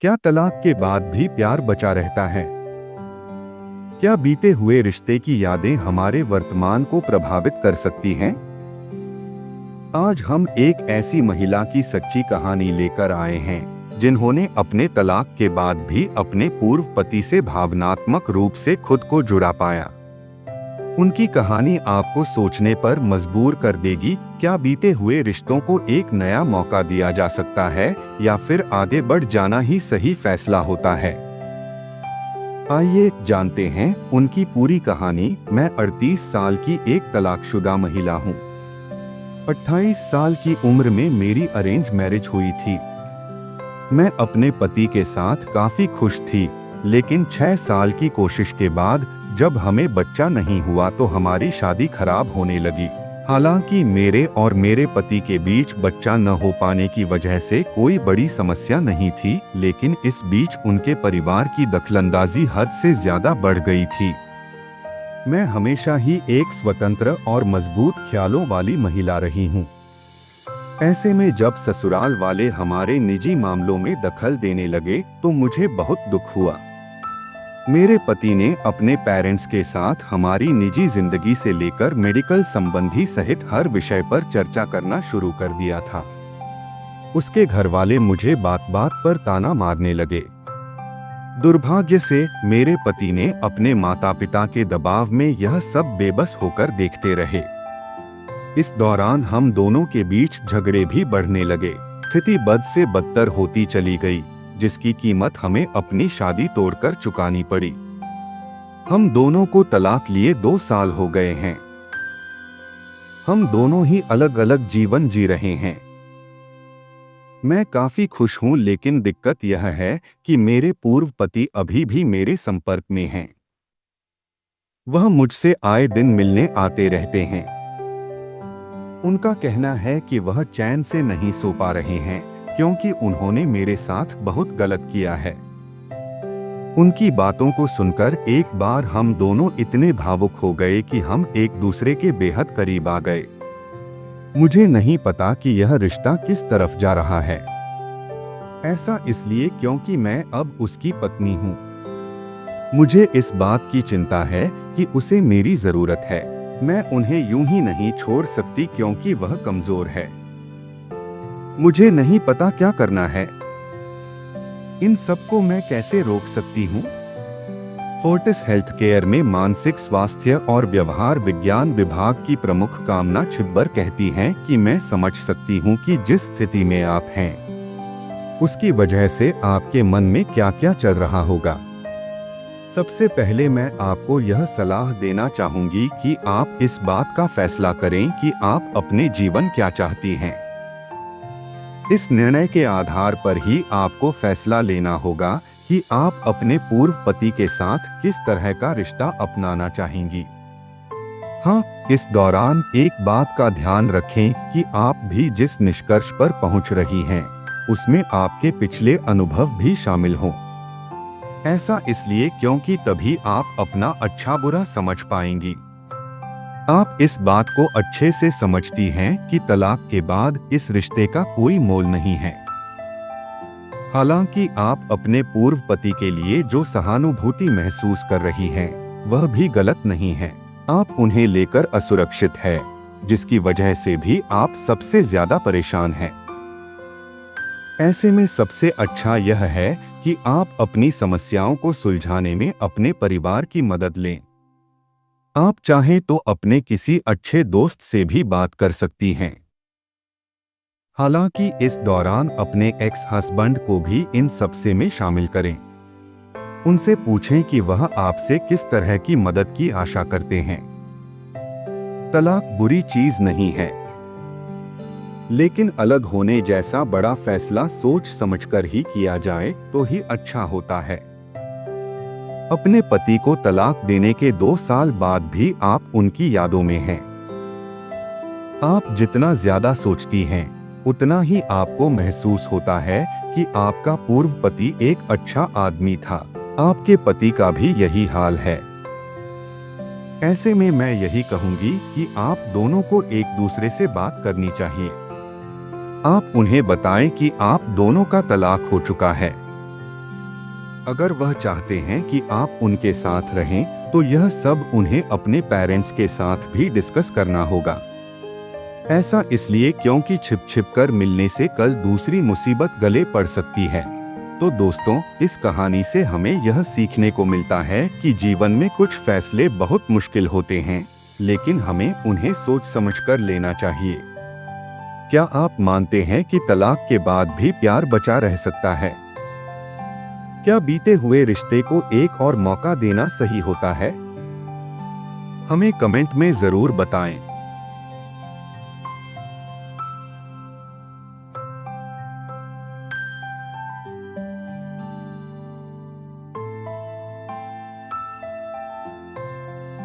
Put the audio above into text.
क्या तलाक के बाद भी प्यार बचा रहता है? क्या बीते हुए रिश्ते की यादें हमारे वर्तमान को प्रभावित कर सकती हैं? आज हम एक ऐसी महिला की सच्ची कहानी लेकर आए हैं जिन्होंने अपने तलाक के बाद भी अपने पूर्व पति से भावनात्मक रूप से खुद को जुड़ा पाया। उनकी कहानी आपको सोचने पर मजबूर कर देगी। क्या बीते हुए रिश्तों को एक नया मौका दिया जा सकता है या फिर आगे बढ़ जाना ही सही फैसला होता है? आइए जानते हैं उनकी पूरी कहानी। मैं 38 साल की एक तलाकशुदा महिला हूँ। 28 साल की उम्र में मेरी अरेंज मैरिज हुई थी। मैं अपने पति के साथ काफी खुश थी, लेकिन 6 साल की कोशिश के बाद जब हमें बच्चा नहीं हुआ तो हमारी शादी खराब होने लगी। हालांकि मेरे और मेरे पति के बीच बच्चा न हो पाने की वजह से कोई बड़ी समस्या नहीं थी, लेकिन इस बीच उनके परिवार की दखलंदाजी हद से ज्यादा बढ़ गई थी। मैं हमेशा ही एक स्वतंत्र और मजबूत ख्यालों वाली महिला रही हूँ। ऐसे में जब ससुराल वाले हमारे निजी मामलों में दखल देने लगे तो मुझे बहुत दुख हुआ। मेरे पति ने अपने पेरेंट्स के साथ हमारी निजी जिंदगी से लेकर मेडिकल संबंधी सहित हर विषय पर चर्चा करना शुरू कर दिया था। उसके घर वाले मुझे बात बात पर ताना मारने लगे। दुर्भाग्य से मेरे पति ने अपने माता पिता के दबाव में यह सब बेबस होकर देखते रहे। इस दौरान हम दोनों के बीच झगड़े भी बढ़ने लगे। स्थिति बद से बदतर होती चली गई, जिसकी कीमत हमें अपनी शादी तोड़कर चुकानी पड़ी। हम दोनों को तलाक लिए 2 साल हो गए हैं। हम दोनों ही अलग अलग जीवन जी रहे हैं। मैं काफी खुश हूं, लेकिन दिक्कत यह है कि मेरे पूर्व पति अभी भी मेरे संपर्क में हैं। वह मुझसे आए दिन मिलने आते रहते हैं। उनका कहना है कि वह चैन से नहीं सो पा रहे हैं क्योंकि उन्होंने मेरे साथ बहुत गलत किया है। उनकी बातों को सुनकर एक बार हम दोनों इतने भावुक हो गए कि हम एक दूसरे के बेहद करीब आ गए। मुझे नहीं पता कि यह रिश्ता किस तरफ जा रहा है। ऐसा इसलिए क्योंकि मैं अब उसकी पत्नी हूँ। मुझे इस बात की चिंता है कि उसे मेरी जरूरत है। मैं उन्हें यूं ही नहीं छोड़ सकती क्योंकि वह कमजोर है। मुझे नहीं पता क्या करना है। इन सबको मैं कैसे रोक सकती हूँ? फोर्टिस हेल्थ केयर में मानसिक स्वास्थ्य और व्यवहार विज्ञान विभाग की प्रमुख कामना छिब्बर कहती हैं कि मैं समझ सकती हूँ कि जिस स्थिति में आप हैं, उसकी वजह से आपके मन में क्या क्या चल रहा होगा। सबसे पहले मैं आपको यह सलाह देना चाहूंगी कि आप इस बात का फैसला करें कि आप अपने जीवन क्या चाहती हैं। इस निर्णय के आधार पर ही आपको फैसला लेना होगा कि आप अपने पूर्व पति के साथ किस तरह का रिश्ता अपनाना चाहेंगी। हाँ, इस दौरान एक बात का ध्यान रखें कि आप भी जिस निष्कर्ष पर पहुंच रही हैं, उसमें आपके पिछले अनुभव भी शामिल हों। ऐसा इसलिए क्योंकि तभी आप अपना अच्छा बुरा समझ पाएंगी। आप इस बात को अच्छे से समझती हैं कि तलाक के बाद इस रिश्ते का कोई मोल नहीं है। हालांकि आप अपने पूर्व पति के लिए जो सहानुभूति महसूस कर रही हैं, वह भी गलत नहीं है। आप उन्हें लेकर असुरक्षित है, जिसकी वजह से भी आप सबसे ज्यादा परेशान हैं। ऐसे में सबसे अच्छा यह है कि आप अपनी समस्याओं को सुलझाने में अपने परिवार की मदद लें। आप चाहें तो अपने किसी अच्छे दोस्त से भी बात कर सकती हैं। हालांकि इस दौरान अपने एक्स हस्बैंड को भी इन सबसे में शामिल करें। उनसे पूछें कि वह आपसे किस तरह की मदद की आशा करते हैं। तलाक बुरी चीज नहीं है, लेकिन अलग होने जैसा बड़ा फैसला सोच समझकर ही किया जाए तो ही अच्छा होता है। अपने पति को तलाक देने के 2 साल बाद भी आप उनकी यादों में हैं। आप जितना ज्यादा सोचती हैं, उतना ही आपको महसूस होता है कि आपका पूर्व पति एक अच्छा आदमी था। आपके पति का भी यही हाल है। ऐसे में मैं यही कहूंगी कि आप दोनों को एक दूसरे से बात करनी चाहिए। आप उन्हें बताएं कि आप दोनों का तलाक हो चुका है। अगर वह चाहते हैं कि आप उनके साथ रहें, तो यह सब उन्हें अपने पेरेंट्स के साथ भी डिस्कस करना होगा। ऐसा इसलिए क्योंकि छिप छिप कर मिलने से कल दूसरी मुसीबत गले पड़ सकती है। तो दोस्तों, इस कहानी से हमें यह सीखने को मिलता है कि जीवन में कुछ फैसले बहुत मुश्किल होते हैं, लेकिन हमें उन्हें सोच समझकर लेना चाहिए। क्या आप मानते हैं कि तलाक के बाद भी प्यार बचा रह सकता है? क्या बीते हुए रिश्ते को एक और मौका देना सही होता है? हमें कमेंट में जरूर बताएं।